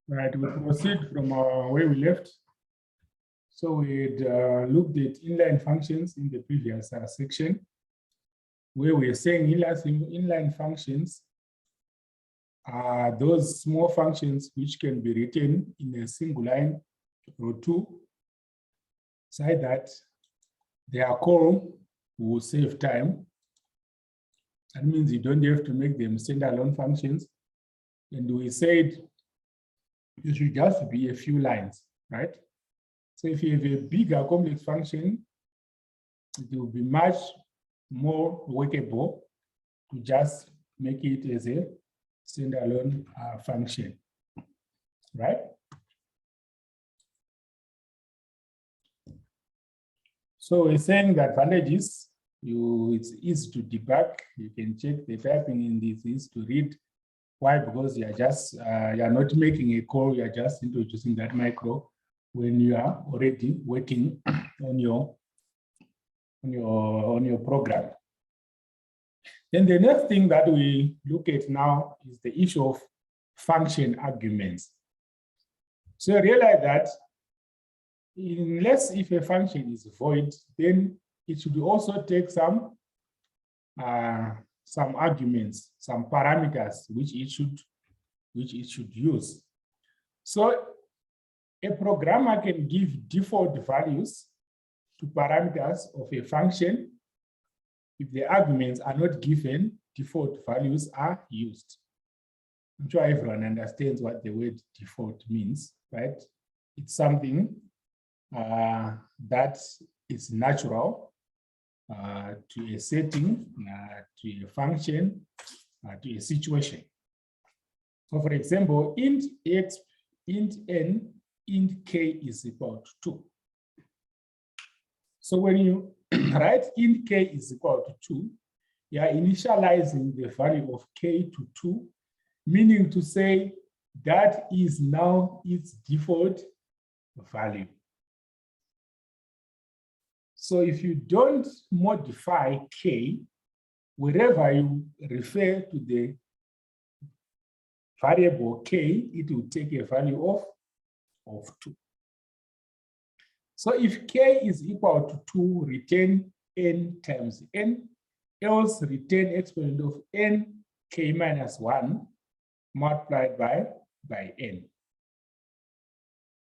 Right, we proceed from where we left. So we looked at inline functions in the previous section, where we are saying inline functions are those small functions which can be written in a single line or two, so that their call will save time. That means you don't have to make them standalone functions. And we said it should just be a few lines, right? So if you have a bigger complex function, it will be much more workable to just make it as a standalone function, right? So we're saying the advantages, it's easy to debug. You can check the typing in this, is to read. Why? Because you're just you're not making a call, you're just introducing that micro when you are already working on your program. Then the next thing that we look at now is the issue of function arguments. So realize that unless if a function is void, then it should also take some arguments, some parameters which it should use. So a programmer can give default values to parameters of a function. If the arguments are not given, default values are used. I'm sure everyone understands what the word default means, right? It's something that is natural to a setting, to a function, to a situation. So for example, int x, int n, int k is equal to 2. So when you write int k is equal to 2, you are initializing the value of k to 2, meaning to say that is now its default value. So if you don't modify k, wherever you refer to the variable k, it will take a value of 2. So if k is equal to 2, return n times n, else return exponent of n k minus 1 multiplied by n.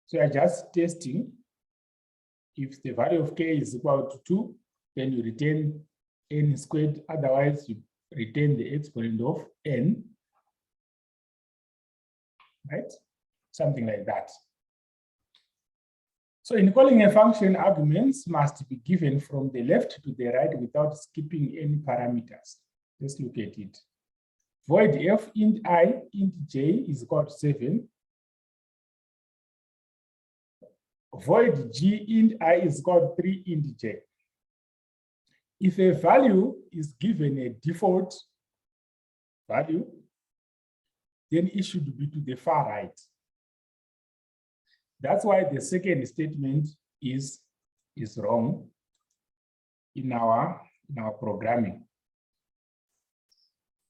So you're just testing. If the value of k is equal to 2, then you return n squared. Otherwise, you return the exponent of n, right? Something like that. So in calling a function, arguments must be given from the left to the right without skipping any parameters. Let's look at it. Void f int I int j is equal to 7. Void g int I is equal to 3 int j. If a value is given a default value, then it should be to the far right. That's why the second statement is wrong in our programming.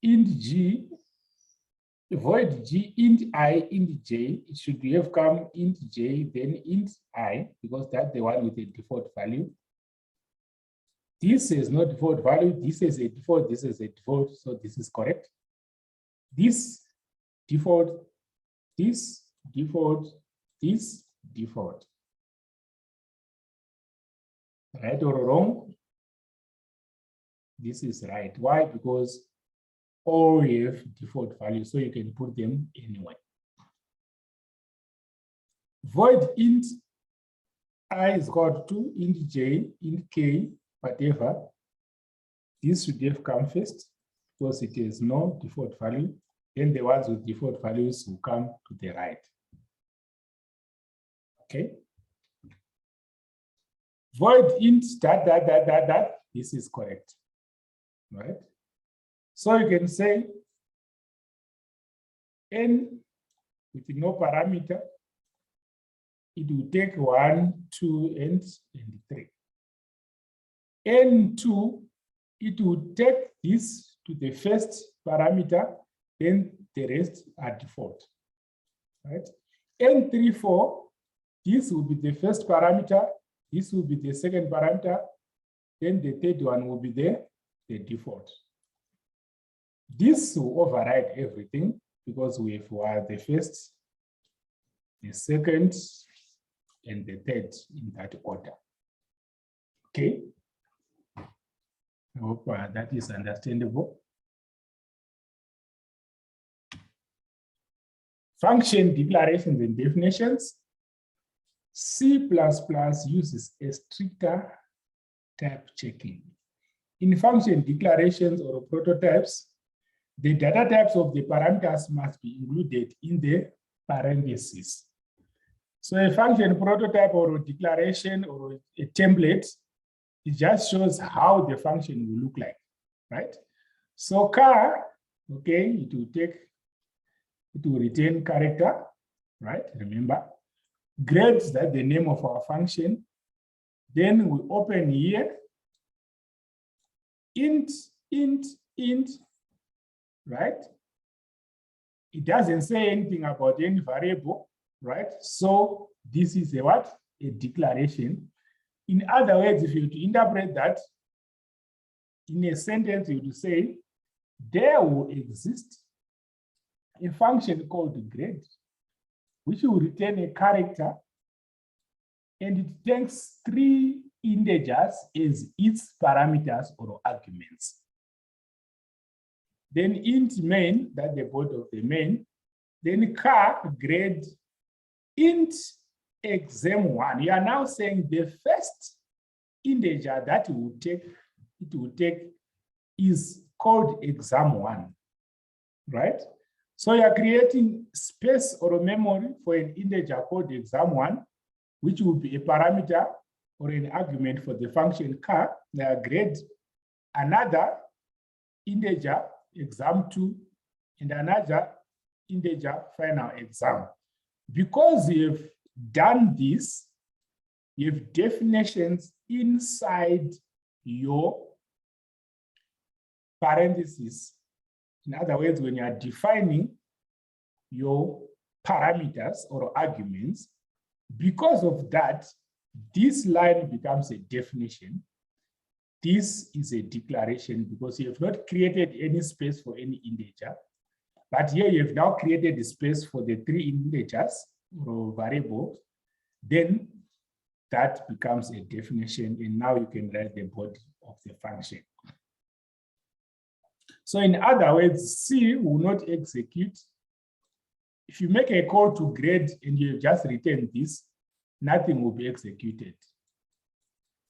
Int g, void g int I int j, it should have come int j then int I, because that's the one with the default value. This is not default value, this is a default, this is a default, so this is correct. This default, this default, this default. Right or wrong? This is right. Why? Because all have default values, so you can put them anywhere. Void int I is equal to int j, int k, whatever. This should have come first because it has no default value. Then the ones with default values will come to the right. Okay. Void int that. This is correct, right? So you can say n with no parameter, it will take 1, 2, and 3. N2, it will take this to the first parameter, then the rest are default, right? N34, this will be the first parameter, this will be the second parameter, then the third one will be the default. This will override everything because we have the first, the second, and the third in that order. Okay. I hope that is understandable. Function declarations and definitions. C++ uses a stricter type checking. In function declarations or prototypes, the data types of the parameters must be included in the parentheses. So a function prototype or a declaration or a template, it just shows how the function will look like, right? So car, okay, it will retain character, right? Remember, grades, that's the name of our function. Then we open here, int, right? It doesn't say anything about any variable, right? So this is a what? A declaration. In other words, if you were to interpret that in a sentence, you would say, there will exist a function called grade, which will return a character, and it takes 3 integers as its parameters or arguments. Then int main, that's the body of the main, then char grade int exam1. You are now saying the first integer that it will take is called exam1, right? So you are creating space or memory for an integer called exam1, which will be a parameter or an argument for the function char grade, another integer exam2, and another integer final exam. Because you've done this, you have definitions inside your parentheses. In other words, when you are defining your parameters or arguments, because of that, this line becomes a definition. This is a declaration because you have not created any space for any integer. But here you have now created the space for the 3 integers or variables. Then that becomes a definition, and now you can write the body of the function. So in other words, C will not execute. If you make a call to grade and you just return this, nothing will be executed.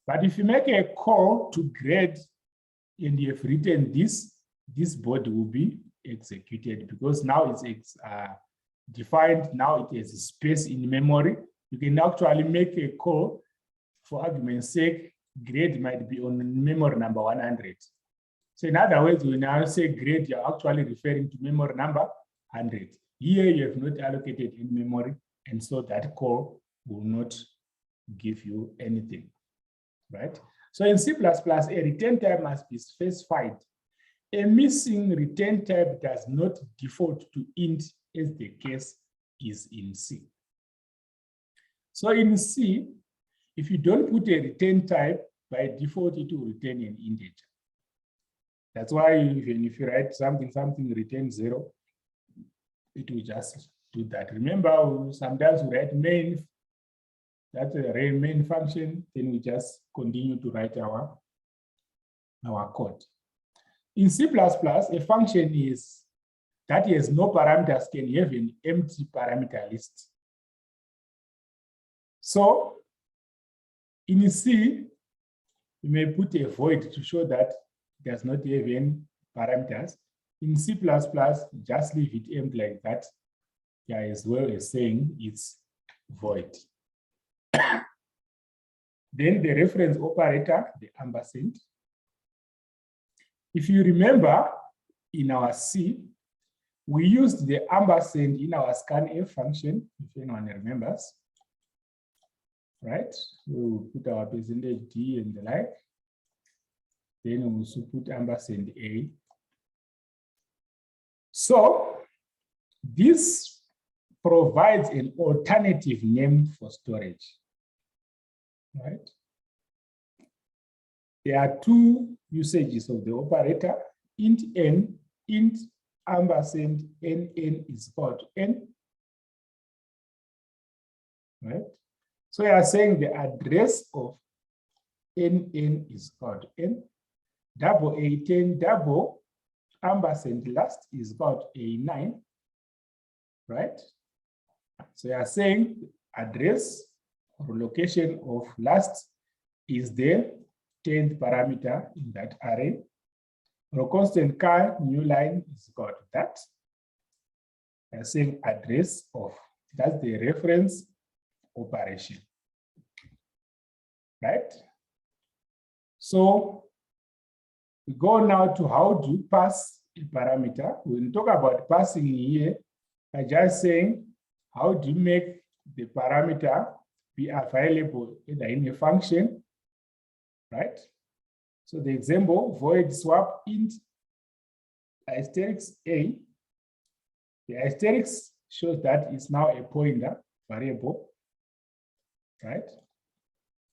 But if you make a call to grade and you have written this body will be executed because now it's defined, now it has a space in memory. You can actually make a call, for argument's sake, grade might be on memory number 100. So in other words, when I say grade, you're actually referring to memory number 100. Here you have not allocated in memory, and so that call will not give you anything, right? So in C++, a return type must be specified. A missing return type does not default to int, as the case is in C. So in C, if you don't put a return type, by default, it will return an integer. That's why even if you write something return 0, it will just do that. Remember, sometimes we write main, that's a main function, then we just continue to write our code. In C++, a function that has no parameters can have an empty parameter list. So in C, you may put a void to show that it does not have any parameters. In C++, just leave it empty like that, yeah, as well as saying it's void. Then the reference operator, the ampersand. If you remember, in our C, we used the ampersand in our scanf function, if anyone remembers, right? We'll put our percentage D and the like. Then we also put ampersand A. So this provides an alternative name for storage, right? There are two usages of the operator, int n, int ampersand nn is equal to n, right? So you are saying the address of nn is equal to n, double A10 double ampersand last is equal to A9, right? So you are saying address or location of last is the 10th parameter in that array. For constant char, new line is equal to that. You are saying address of, that's the reference operation, right? So we go now to how to pass a parameter. We'll talk about passing here by just saying how do you make the parameter be available either in a function, right? So the example, void swap int asterisk a. The asterisk shows that it's now a pointer variable, right?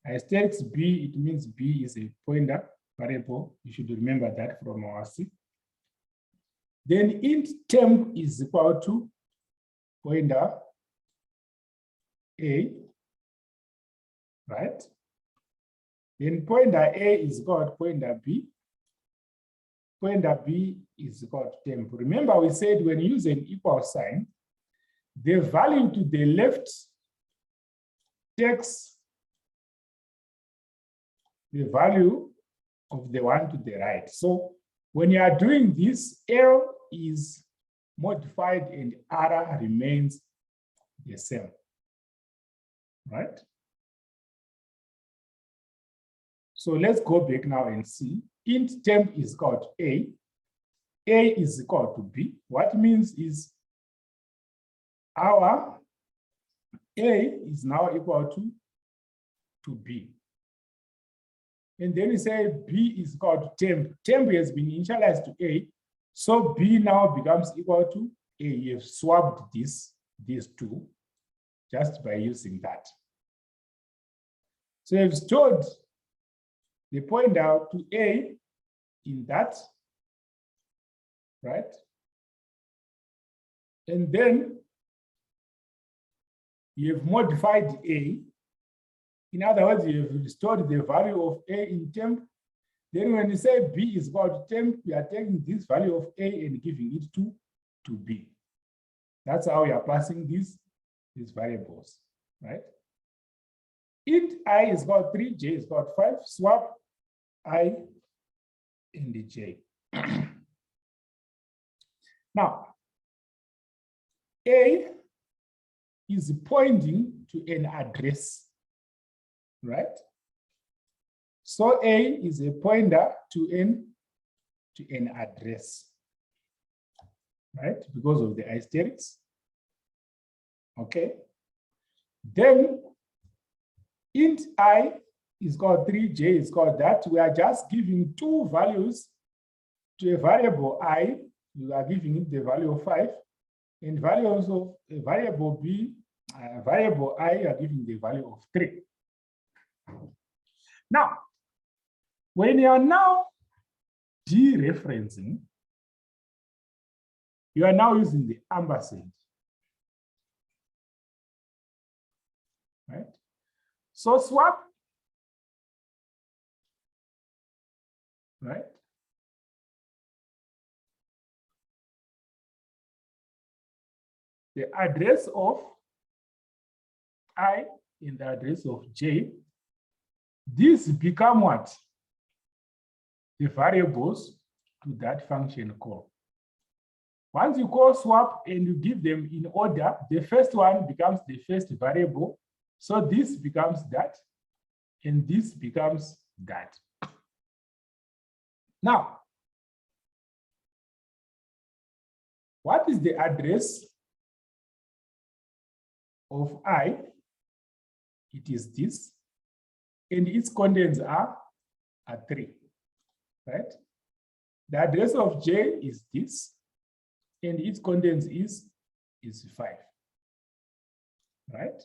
Asterisk b, it means b is a pointer variable. You should remember that from our C. Then int temp is equal to pointer a, right? Then pointer a is equal to pointer b. Pointer b is equal to temp. Remember, we said when you use an equal sign, the value to the left takes the value of the one to the right. So when you are doing this, L is modified and R remains the same, right? So let's go back now and see. Int temp is equal to A. A is equal to B. What means is our A is now equal to B. And then we say B is equal to temp. Temp has been initialized to A. So B now becomes equal to A. You have swapped these two just by using that. So you've stored the pointer to A in that, right? And then you have modified A. In other words, you have restored the value of A in temp. Then when you say B is equal to temp, we are taking this value of A and giving it to B. That's how we are passing these variables, right? Int I is equal to 3, J is equal to 5, swap I and the J. Now, A is pointing to an address, right? So A is a pointer to an address, right? Because of the asterisk. Okay. Then int I is called 3, J is called that. We are just giving two values to a variable I. We are giving it the value of 5, and values of a variable B, variable I are giving the value of 3. Now, when you are now dereferencing, you are now using the ampersand, right? So swap, right? The address of I and the address of J, these become what? The variables to that function call. Once you call swap and you give them in order, the first one becomes the first variable. So this becomes that, and this becomes that. Now, what is the address of I? It is this, and its contents are 3, right? The address of J is this, and its contents is 5. right?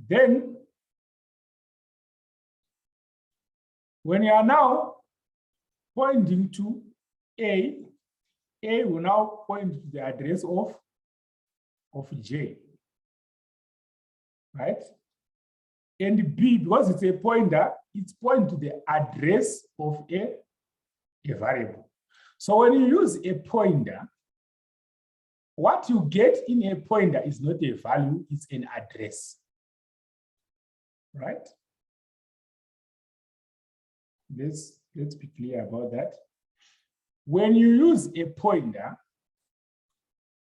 Then, when you are now pointing to A will now point to the address of J, right? And B, because it's a pointer, it's pointing to the address of a variable. So when you use a pointer, what you get in a pointer is not a value, it's an address, right? Let's be clear about that. When you use a pointer,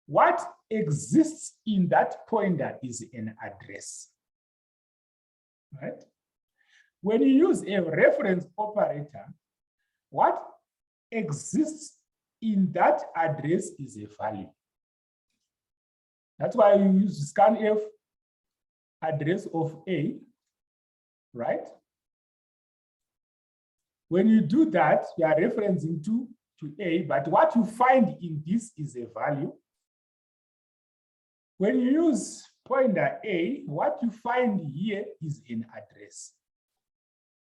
what exists in that pointer is an address, right? When you use a reference operator, what exists in that address is a value. That's why you use scanf address of A, right? When you do that, you are referencing to A, but what you find in this is a value. When you use pointer A, what you find here is an address.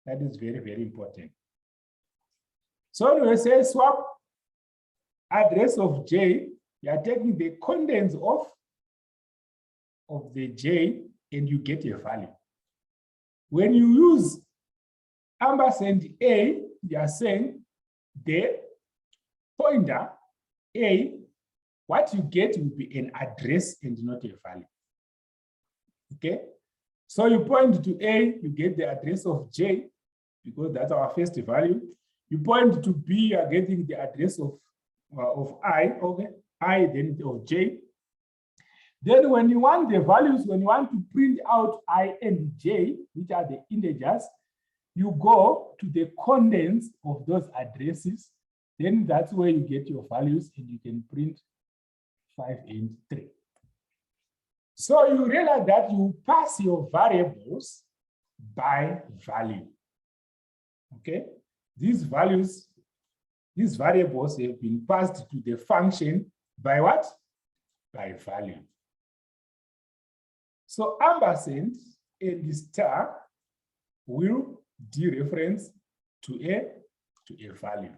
That is very, very important. So when we say swap address of J, you are taking the contents of the J and you get a value. When you use ampersand A, you are saying the pointer A, what you get will be an address and not a value. Okay? So you point to A, you get the address of J, because that's our first value. You point to B, you are getting the address of I, okay? I, then of J. Then when you want the values, when you want to print out I and J, which are the integers, you go to the contents of those addresses. Then that's where you get your values and you can print 5 and 3. So you realize that you pass your variables by value. Okay? These values, these variables have been passed to the function by what? By value. So ampersand and the star will dereference to a value.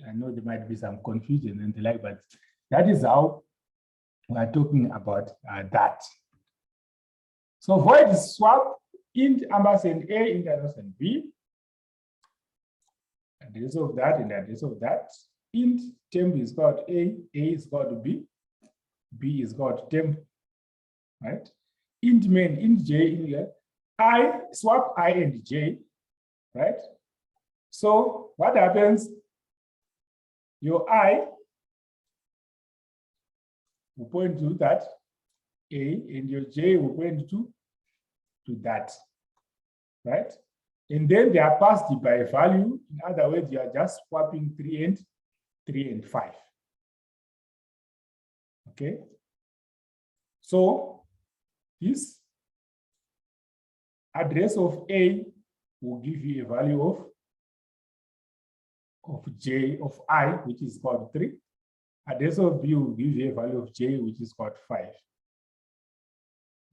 I know there might be some confusion and the like, but that is how we are talking about that. So void swap int ampersand A, int ampersand B, address of that and address of that. Int temp is called A is called B is called temp, right? Int main, int J, in here. I swap I and J, right? So what happens? Your I will point to that A, and your J will point to that, right? And then they are passed by value. In other words, you are just swapping 3 and 5. Okay. So this address of A will give you a value of J of I, which is called 3. Address of B will give you a value of J, which is called 5.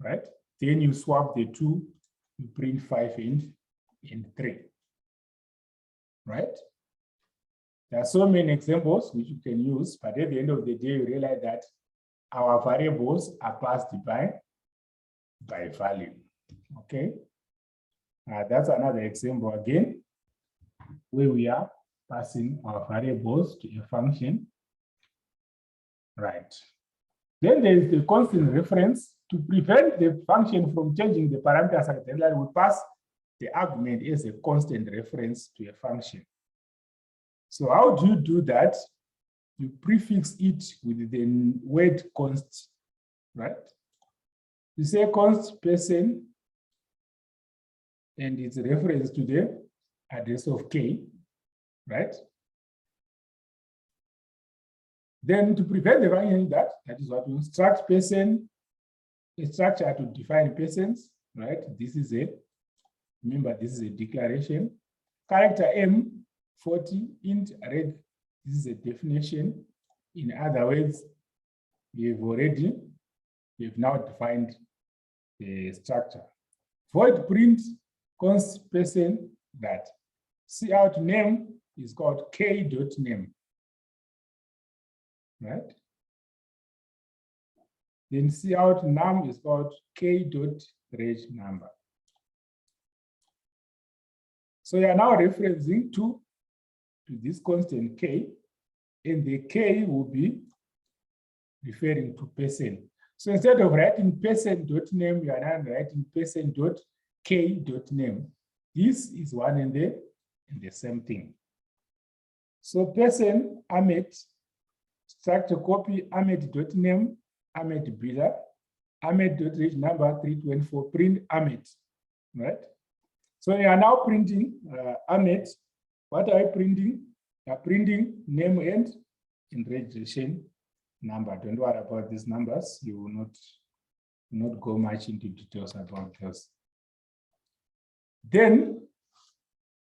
Right? Then you swap the two, you print 5 and 3. Right? There are so many examples which you can use, but at the end of the day, you realize that our variables are passed by value. Okay? That's another example again, where we are passing our variables to a function. Right. Then there is the constant reference. To prevent the function from changing the parameters at the end, we pass the argument as a constant reference to a function. So how do you do that? You prefix it with the word const, right? You say const person, and it's a reference to the address of K, right? Then to prevent the function that is what we instruct person, a structure to define persons, right? This is remember, this is a declaration. Character M 40 int red, this is a definition. In other words, we've now defined the structure. Void print const person that cout name is called k.name, right? Then cout num is called k.reg number. So you are now referencing to this constant k, and the k will be referring to person. So instead of writing person.name, you are now writing person.k.name. This is one and the same thing. So person Ahmed, structure copy Ahmed.name, Ahmed Bila, Ahmed.reg number 324, print Ahmed, right? So you are now printing Ahmed. What are you printing? You are printing name and registration number. Don't worry about these numbers. You will not go much into details about those. Then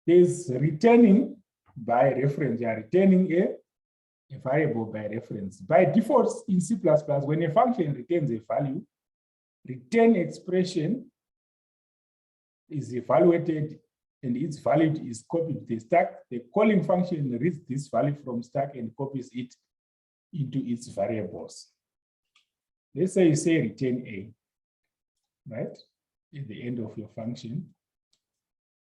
there's returning by reference. You are returning a variable by reference. By default in C++, when a function returns a value, return expression is evaluated and its value is copied to the stack. The calling function reads this value from stack and copies it into its variables. Let's say you say return A, right? At the end of your function.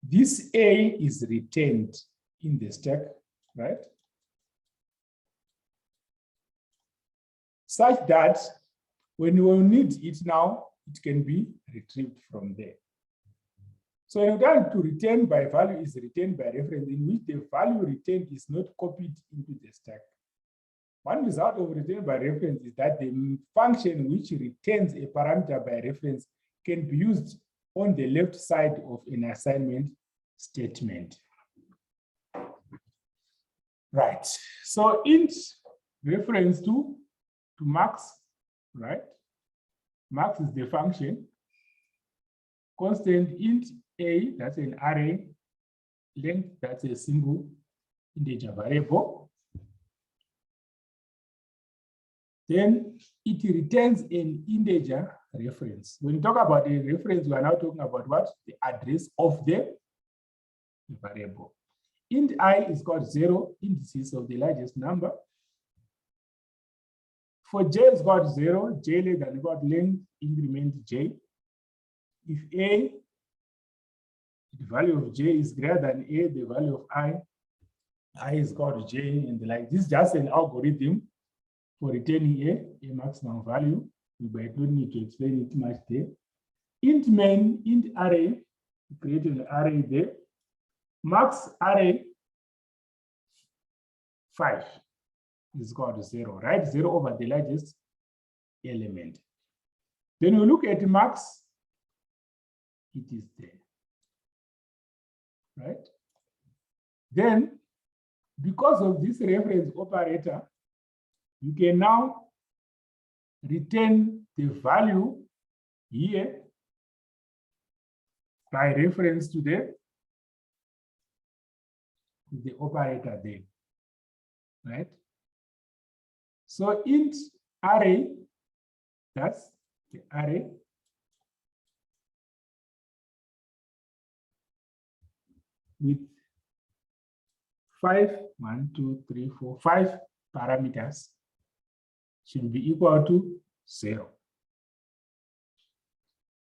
This A is returned in the stack, right? Such that when you will need it now, it can be retrieved from there. So in order to return by value is returned by reference, in which the value returned is not copied into the stack. One result of return by reference is that the function which returns a parameter by reference can be used on the left side of an assignment statement. Right. So int reference to max, right? Max is the function. Constant int a, that's an array. Length, that's a single integer variable. Then it returns an integer reference. When you talk about a reference, we are now talking about what? The address of the variable. Int I is called 0, indices of the largest number. For j is called 0, j less than equal to length, increment j. If a, the value of j is greater than a, the value of I is called j, and the like. This is just an algorithm for returning a maximum value. We might not need to explain it much there. Int main, int array, create an array there. Max array 5 is called 0, right? 0 over the largest element. Then we look at max, it is there, right? Then, because of this reference operator, you can now return the value here by reference to the operator there, right? So int array, that's the array. With 5 parameters should be equal to 0.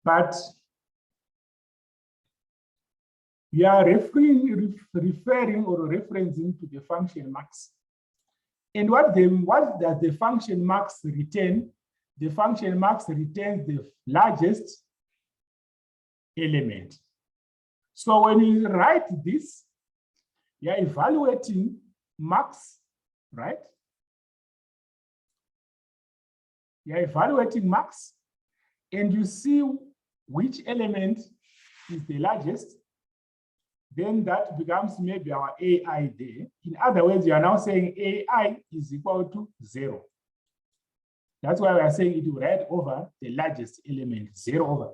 But we are referring or referencing to the function max. And what does the function max return? The function max returns the largest element. So when you write this, you're evaluating max, right? You're evaluating max, and you see which element is the largest. Then that becomes maybe our AI there. In other words, you are now saying AI is equal to 0. That's why we are saying it will write over the largest element, 0 over.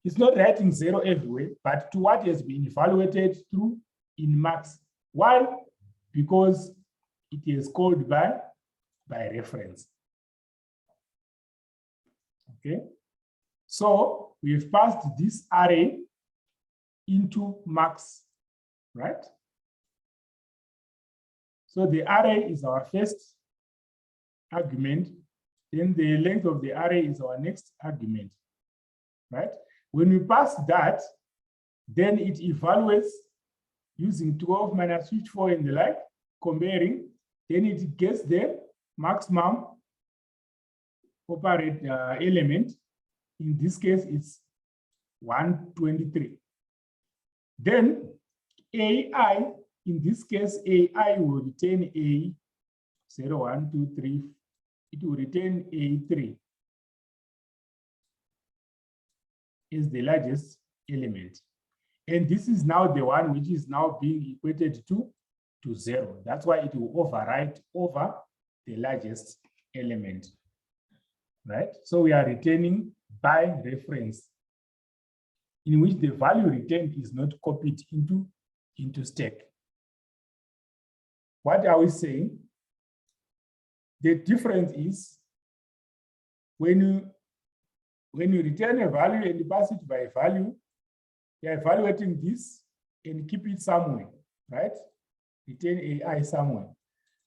It's not writing 0 everywhere, but to what has been evaluated through in max. Why? Because it is called by reference. Okay. So we've passed this array into max, right? So the array is our first argument. Then the length of the array is our next argument, right? When we pass that, then it evaluates using 12 minus 54 and the like, comparing, then it gets the maximum operate element. In this case, it's 123. Then AI, in this case, AI will retain A 0, 1, 2, 3. It will retain A3 is the largest element. And this is now the one which is now being equated to 0. That's why it will overwrite over the largest element, right? So we are returning by reference, in which the value returned is not copied into stack. What are we saying? The difference is when you return a value and you pass it by value, you're evaluating this and keep it somewhere, right? Return AI somewhere.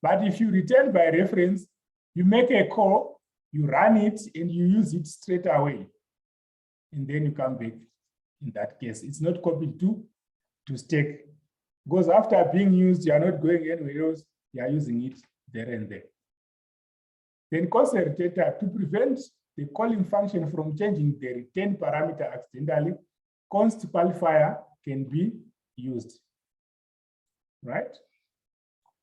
But if you return by reference, you make a call, you run it, and you use it straight away. And then you come back. In that case, it's not copied to stack. Because after being used, you're not going anywhere else, you're using it there and there. Then constant data, to prevent the calling function from changing the return parameter accidentally, const qualifier can be used, right?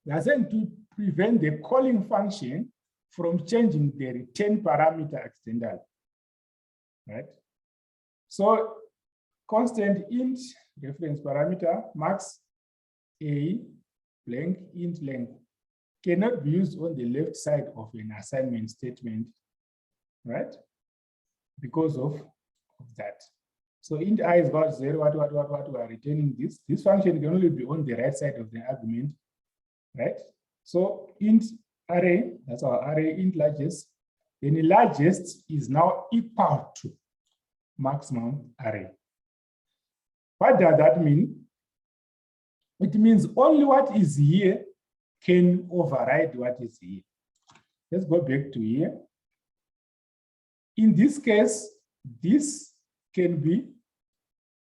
We are saying to prevent the calling function from changing the return parameter accidentally, right? So constant int reference parameter max a blank int length cannot be used on the left side of an assignment statement, right? Because of that. So int I is about 0, what we are returning this. This function can only be on the right side of the argument, right? So int array, that's our array, int largest. Then the largest is now equal to maximum array. What does that mean? It means only what is here can override what is here. Let's go back to here. In this case, this can be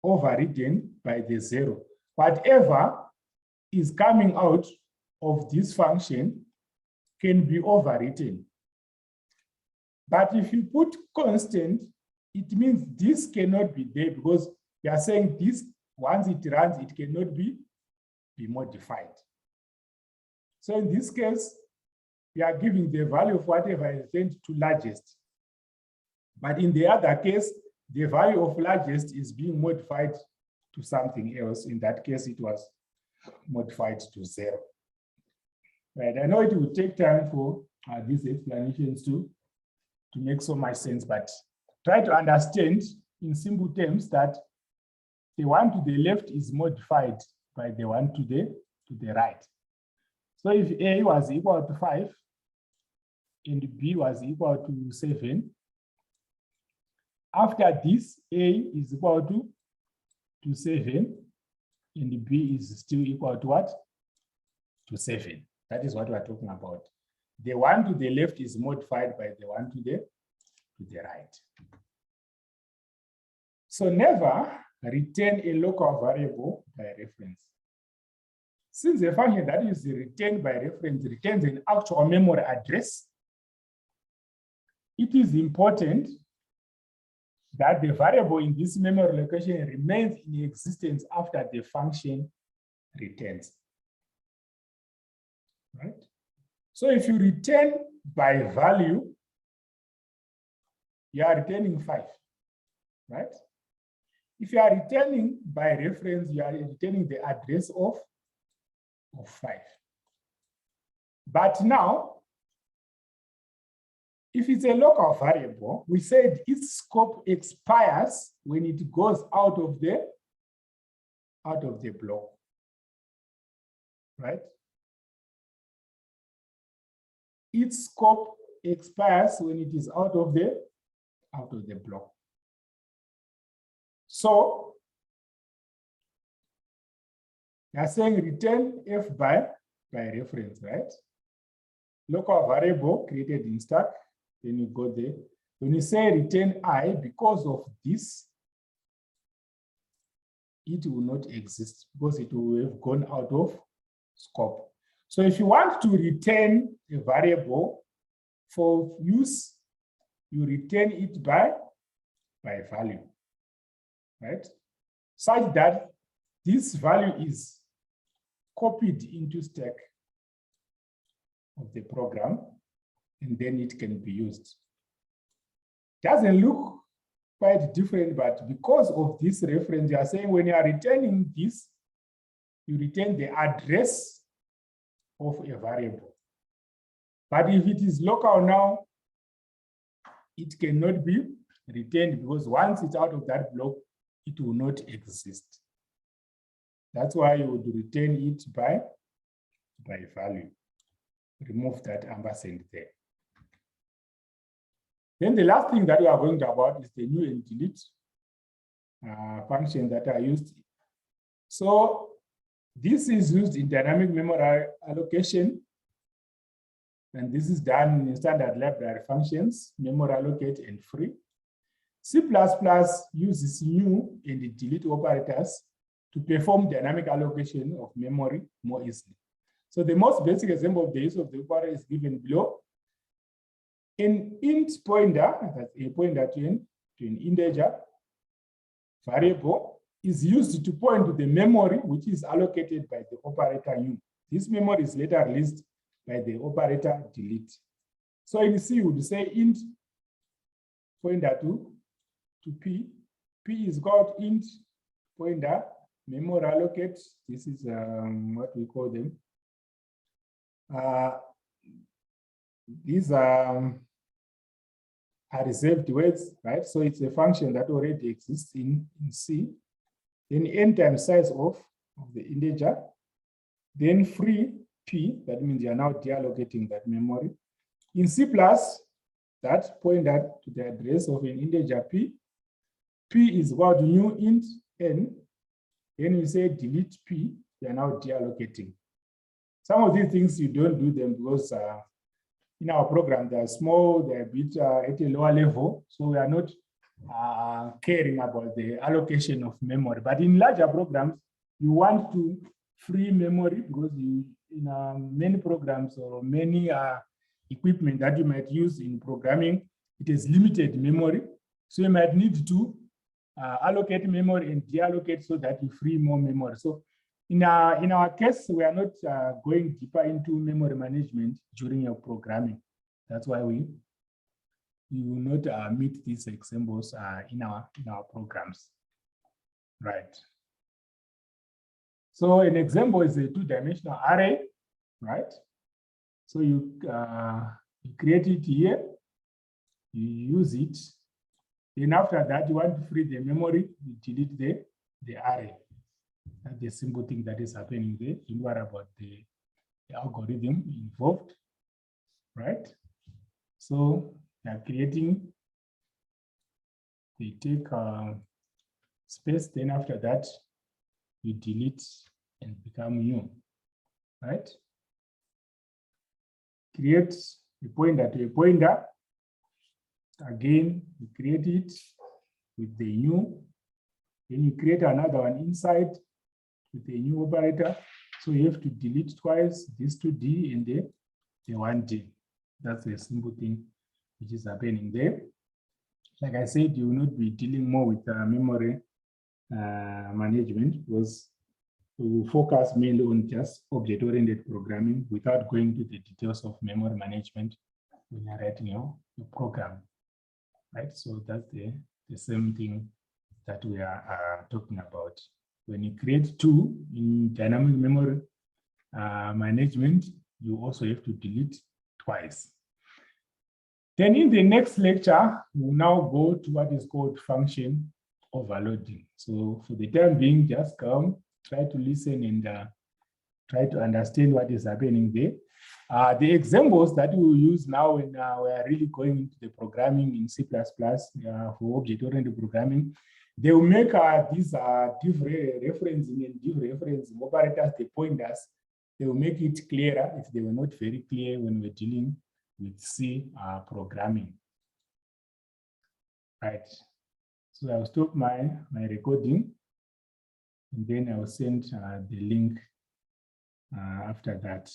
overridden by the 0. Whatever is coming out of this function can be overwritten. But if you put constant, it means this cannot be there, because you are saying this, once it runs, it cannot be modified. So in this case, we are giving the value of whatever is sent to largest. But in the other case, the value of largest is being modified to something else. In that case, it was modified to 0. Right? I know it will take time for these explanations to make so much sense, but try to understand in simple terms that the one to the left is modified by the one to the right. So if A was equal to 5 and B was equal to 7, after this, A is equal to 7 and B is still equal to what? To 7. That is what we're talking about. The one to the left is modified by the one to the right. So never return a local variable by reference. Since the function that is returned by reference returns an actual memory address, it is important that the variable in this memory location remains in existence after the function returns. Right? So if you return by value, you are returning 5, right? If you are returning by reference, you are returning the address of 5. But now, if it's a local variable, we said its scope expires when it goes out of the block, right? Its scope expires when it is out of the out of the block. So you are saying return F by reference, right? Local variable created in stack, then you go there. When you say return I, because of this, it will not exist because it will have gone out of scope. So if you want to return a variable for use, you return it by value, right? Such that this value is copied into stack of the program, and then it can be used. Doesn't look quite different, but because of this reference, you are saying when you are returning this, you return the address of a variable. But if it is local now, it cannot be returned because once it's out of that block, it will not exist. That's why you would return it by value. Remove that ampersand there. Then the last thing that we are going to about is the new and delete function that are used. So this is used in dynamic memory allocation. And this is done in standard library functions, memory allocate and free. C++ uses new and delete operators to perform dynamic allocation of memory more easily. So the most basic example of the use of the operator is given below. An int pointer, that's a pointer to an integer variable, is used to point to the memory which is allocated by the operator new. This memory is later released by the operator delete. So in C, you would say int pointer to P. P is called int pointer memory allocate. This is what we call them. These are reserved words, right? So it's a function that already exists in C. Then n times size of the integer. Then free P, that means you are now deallocating that memory. In C++, that pointer to the address of an integer P. P is equal to new int n. Then you say delete P, you are now deallocating. Some of these things you don't do them because in our program they are small, they are a bit at a lower level, so we are not caring about the allocation of memory. But in larger programs, you want to free memory because in many programs or many equipment that you might use in programming, it is limited memory. So you might need to allocate memory and deallocate so that you free more memory. So in our case, we are not going deeper into memory management during your programming. That's why we will not meet these examples in our programs, right? So an example is a two-dimensional array, right? So you create it here, you use it. Then after that, you want to free the memory, you delete the array. That's the simple thing that is happening there. Don't worry about the algorithm involved, right? So they are creating, they take space, then after that, you delete and become new, right? Create a pointer to a pointer. Again, you create it with the new. Then you create another one inside with a new operator. So you have to delete twice, this 2D and the 1D. That's a simple thing which is happening there. Like I said, you will not be dealing more with memory management because we will focus mainly on just object-oriented programming without going to the details of memory management when you're writing your program, right? So that's the same thing that we are talking about. When you create two in dynamic memory management, you also have to delete twice. Then in the next lecture, we'll now go to what is called function overloading. So for the time being, just come, try to listen and try to understand what is happening there. The examples that we will use now when we are really going into the programming in C++ for object-oriented programming, they will make these div referencing and div referencing operators, the pointers, they will make it clearer if they were not very clear when we're dealing with C programming. Right. So I'll stop my recording, and then I'll send the link after that.